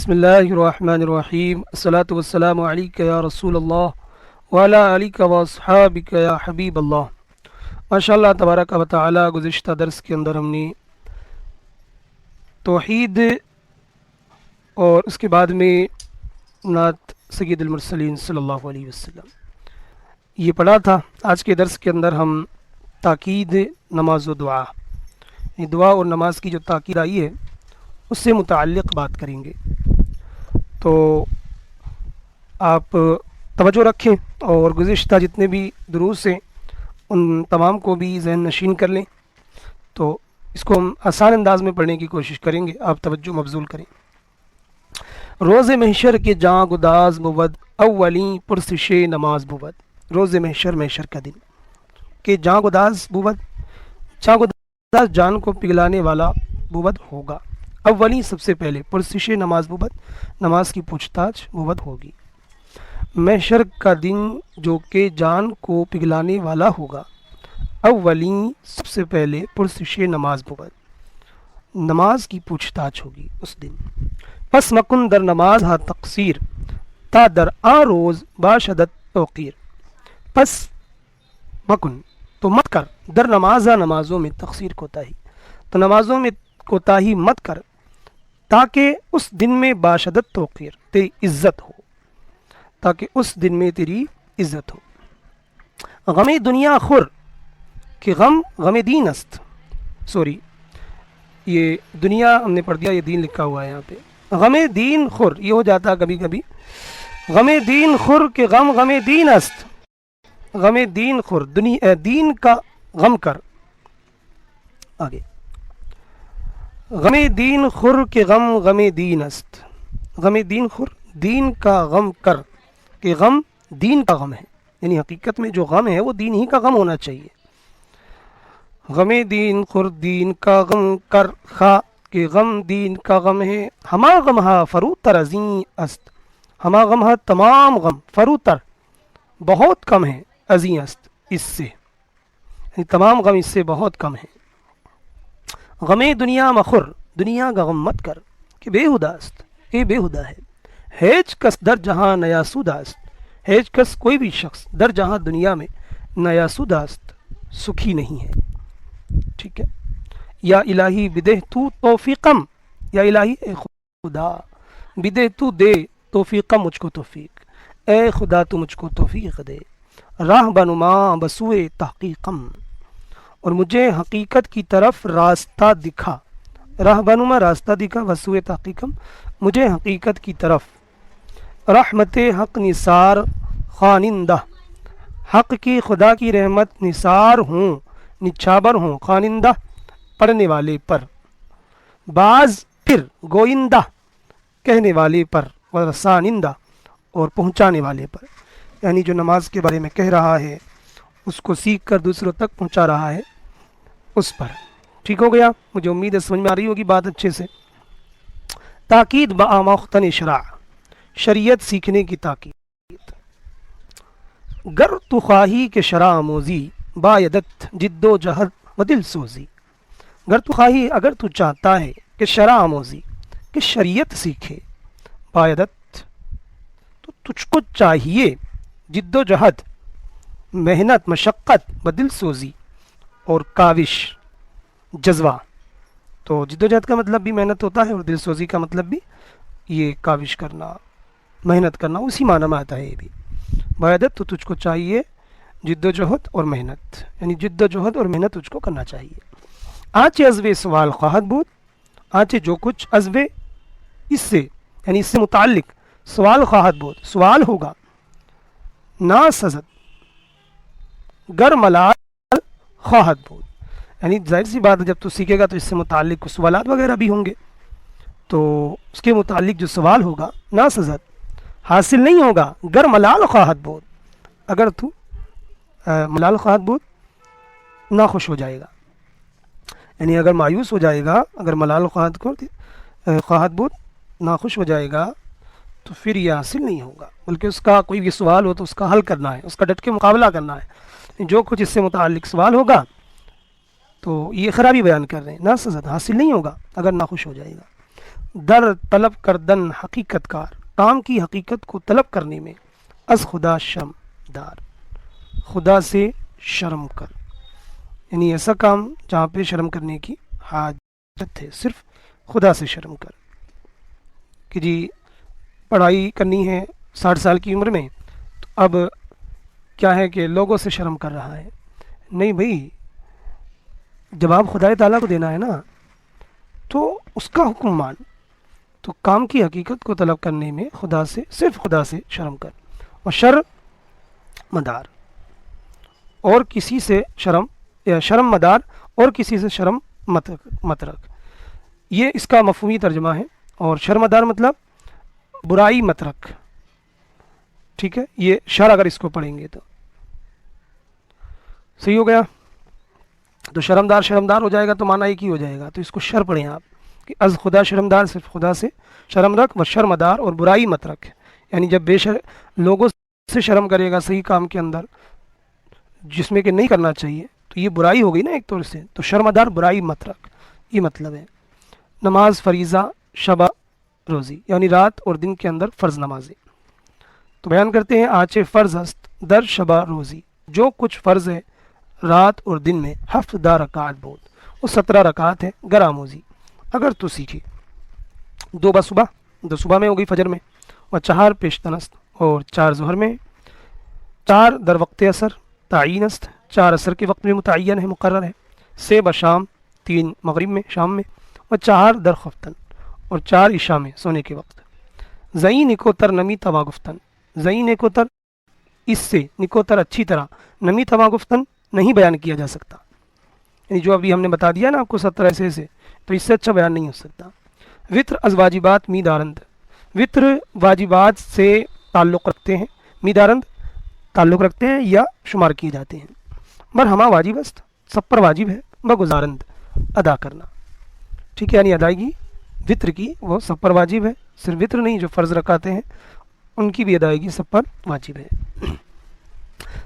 بسم اللہ الرحمن الرحیم الصلاۃ والسلام علیک یا رسول اللہ وعلی آلک واصحابک یا حبیب اللہ۔ ماشاء اللہ تبارک و تعالی، گزشتہ درس کے اندر ہم نے توحید اور اس کے بعد میں نعت سید المرسلین صلی اللہ علیہ وسلم یہ پڑھا تھا۔ آج کے درس کے اندر ہم تاکید نماز و دعا، یعنی دعا اور نماز کی جو تاکید آئی ہے اس سے متعلق بات کریں گے۔ تو آپ توجہ رکھیں اور گزشتہ جتنے بھی دروس ہیں ان تمام کو بھی ذہن نشین کر لیں، تو اس کو ہم آسان انداز میں پڑھنے کی کوشش کریں گے، آپ توجہ مبذول کریں۔ روز محشر کے جاں گداز بود، اولیں پرسش نماز بود۔ روز محشر کا دن کہ جاں گداز بود، جاں گداز جان کو پگھلانے والا بود ہوگا۔ اولی سب سے پہلے پرسش نماز بود، نماز کی پوچھ تاچھ بود ہوگی۔ محشر کا دن جو کہ جان کو پگھلانے والا ہوگا، اولی سب سے پہلے پرسش نماز بود، نماز کی پوچھ تاچھ ہوگی اس دن۔ پس مکن در نماز ہا تقصیر، تا در آ روز باشدت توقیر۔ پس مکن تو مت کر، در نماز نمازوں میں تقصیر کوتاہی، تو نمازوں میں کوتاہی مت کر، تاکہ اس دن میں باشدت توقیر تیری عزت ہو، تاکہ اس دن میں تیری عزت ہو۔ غم دنیا خور کہ غم دین است، سوری یہ دنیا ہم نے پڑھ دیا، یہ دین لکھا ہوا ہے یہاں پہ۔ غم دین خور یہ ہو جاتا ہے کبھی کبھی، غم دین خور کہ غم دین است، غم دین خور دین کا غم کر۔ آگے غم دین خور کہ غم دین است، غم دین خور دین کا غم کر، کہ غم دین کا غم ہے، یعنی حقیقت میں جو غم ہے وہ دین ہی کا غم ہونا چاہیے۔ غم دین خور دین کا غم کر، خواہ کہ غم دین کا غم ہے۔ ہما غم ہا فروتر ازیں است، ہما غم ہا تمام غم، فروتر بہت کم ہے، ازیں است اس سے، یعنی تمام غم اس سے بہت کم ہے۔ غم دنیا مخور دنیا کا غم مت کر، کہ بے ہدا است، یہ بے ہدا ہے۔ ہیچ کس در جہاں نیاسودہ است، ہیچ کس کوئی بھی شخص در جہاں دنیا میں نیاسودہ است سکھی نہیں ہے، ٹھیک ہے۔ یا الہی بدہ تو توفیقم، یا الہی اے خدا بدہ تو دے توفیقم مجھ کو توفیق، اے خدا تو مجھ کو توفیق دے۔ راہ بنما بسوئے تحقیقم، اور مجھے حقیقت کی طرف راستہ دکھا، راہ بنما راستہ دکھا، بسوئے تحقیقم مجھے حقیقت کی طرف۔ رحمت حق نثار خوانندہ، حق کی خدا کی رحمت نثار ہوں، نچھاور ہوں، خوانندہ پڑھنے والے پر، بعض پھر گوئندہ کہنے والے پر، ورسانندہ اور پہنچانے والے پر، یعنی جو نماز کے بارے میں کہہ رہا ہے اس کو سیکھ کر دوسروں تک پہنچا رہا ہے اس پر۔ ٹھیک ہو گیا؟ مجھے امید ہے سمجھ میں آ رہی ہوگی بات اچھے سے۔ تاکید بآموختن شرع، شریعت سیکھنے کی تاکید۔ گر تو خواہی کہ شرع آموزی، بایدت جد و جہد و دل سوزی۔ گر تو خواہی اگر تو چاہتا ہے کہ شرع آموزی، کہ شریعت سیکھے، بایدت تو تجھ کو چاہیے، جد و جہد محنت مشقت، بدل سوزی اور کاوش جذبہ۔ تو جد و جہد کا مطلب بھی محنت ہوتا ہے اور دل سوزی کا مطلب بھی یہ کاوش کرنا، محنت کرنا، اسی معنی میں آتا ہے یہ بھی۔ بایدت تو تجھ کو چاہیے جد و جہد اور محنت، یعنی جد و جہد اور محنت تجھ کو کرنا چاہیے۔ آنچے عزوے سوال خواہد بود، آنچے جو کچھ عزوے اس سے یعنی اس سے متعلق سوال خواہد بود سوال ہوگا، نا سزد گر ملال خواہد بود، یعنی ظاہر سی بات ہے جب تو سیکھے گا تو اس سے متعلق کچھ سوالات وغیرہ بھی ہوں گے، تو اس کے متعلق جو سوال ہوگا نا سزد حاصل نہیں ہوگا، گر ملال خواہد بود اگر تو ملال خواہد بود ناخوش ہو جائے گا، یعنی اگر مایوس ہو جائے گا، اگر ملال خواہد بود ناخوش ہو جائے گا تو پھر یہ حاصل نہیں ہوگا، بلکہ اس کا کوئی بھی سوال ہو تو اس کا حل کرنا ہے، اس کا ڈٹ کے مقابلہ کرنا ہے۔ جو کچھ اس سے متعلق سوال ہوگا تو یہ خرابی بیان کر رہے ہیں، نا سزد حاصل نہیں ہوگا اگر ناخوش ہو جائے گا۔ در طلب کردن حقیقت کار، کام کی حقیقت کو طلب کرنے میں، از خدا شرم دار، خدا سے شرم کر، یعنی ایسا کام جہاں پہ شرم کرنے کی حاجت ہے، صرف خدا سے شرم کر کہ جی پڑھائی کرنی ہے 60 سال کی عمر میں، تو اب کیا ہے کہ لوگوں سے شرم کر رہا ہے. نہیں بھائی، جواب خدا تعالیٰ کو دینا ہے نا، تو اس کا حکم مان. تو کام کی حقیقت کو طلب کرنے میں خدا سے، صرف خدا سے شرم کر. اور شر مدار، اور کسی سے شرم، یا شرم مدار اور کسی سے شرم مت رکھ، یہ اس کا مفہومی ترجمہ ہے. اور شرمدار مطلب برائی مت رکھ، ٹھیک ہے، یہ شر اگر اس کو پڑھیں گے تو صحیح ہو گیا. تو شرمدار ہو جائے گا تو معنی ایک ہی ہو جائے گا. تو اس کو شر پڑھیں آپ کہ از خدا شرمدار، صرف خدا سے شرم رکھ، و شرمدار اور برائی مت رکھ، یعنی جب لوگوں سے شرم کرے گا صحیح کام کے اندر جس میں کہ نہیں کرنا چاہیے، تو یہ برائی ہو گئی نا ایک طور سے. تو شرمدار برائی مت رکھ، یہ مطلب ہے. نماز فریضہ شبہ روزی، یعنی رات اور دن کے اندر فرض نمازیں. تو بیان کرتے ہیں آچے فرض ہست در شبہ روزی، جو کچھ فرض ہے رات اور دن میں، 17 رکعت بود، وہ 17 رکعت ہے گر آموزی اگر تو سیکھی. 2 بصبح، 2 صبح میں ہو گئی فجر میں، اور 4 پیشتنست، اور 4 ظہر میں، 4 در وقت اثر تعین است، 4 اثر کے وقت میں متعین ہے، مقرر ہے. 3 بشام، 3 مغرب میں شام میں، اور 4 در خفتن، اور 4 عشاء میں سونے کے وقت. زئیں نکوتر نمی توا گفتن، زئیں نکوتر اس سے، نکوتر اچھی طرح، نمی توا گفتن نہیں بیان کیا جا سکتا، یعنی جو ابھی ہم نے بتا دیا نا آپ کو 17 ایسے سے، تو اس سے اچھا بیان نہیں ہو سکتا. وطر از واجبات می دارند، وطر واجبات سے تعلق رکھتے ہیں، می دارند تعلق رکھتے ہیں یا شمار کیے جاتے ہیں. مرحمہ واجب است، سب پر واجب ہے، بگزارند ادا کرنا، ٹھیک ہے، یعنی ادائیگی وطر کی وہ سب پر واجب ہے، صرف وطر نہیں، جو فرض رکعتیں ہیں ان کی بھی ادائیگی سب پر واجب ہے.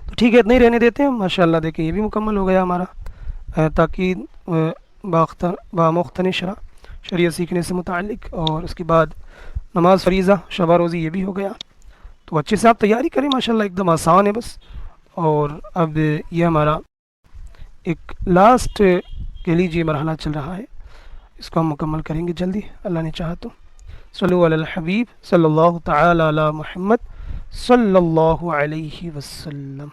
تو ٹھیک ہے، اتنے ہی رہنے دیتے ہیں. ماشاءاللہ دیکھیں یہ بھی مکمل ہو گیا ہمارا تاکید بامختن شریعت سیکھنے سے متعلق. اور اس کے بعد نماز فریضہ شبہ روزی یہ بھی ہو گیا. تو اچھے سے آپ تیاری کریں، ماشاءاللہ ایک دم آسان ہے بس. اور اب یہ ہمارا ایک لاسٹ کہہ لیجیے مرحلہ چل رہا ہے، اس کو ہم مکمل کریں گے جلدی اللہ نے چاہا تو. صلو علی الحبیب صلی اللہ تعالی علی محمد صلی اللہ علیہ وسلم.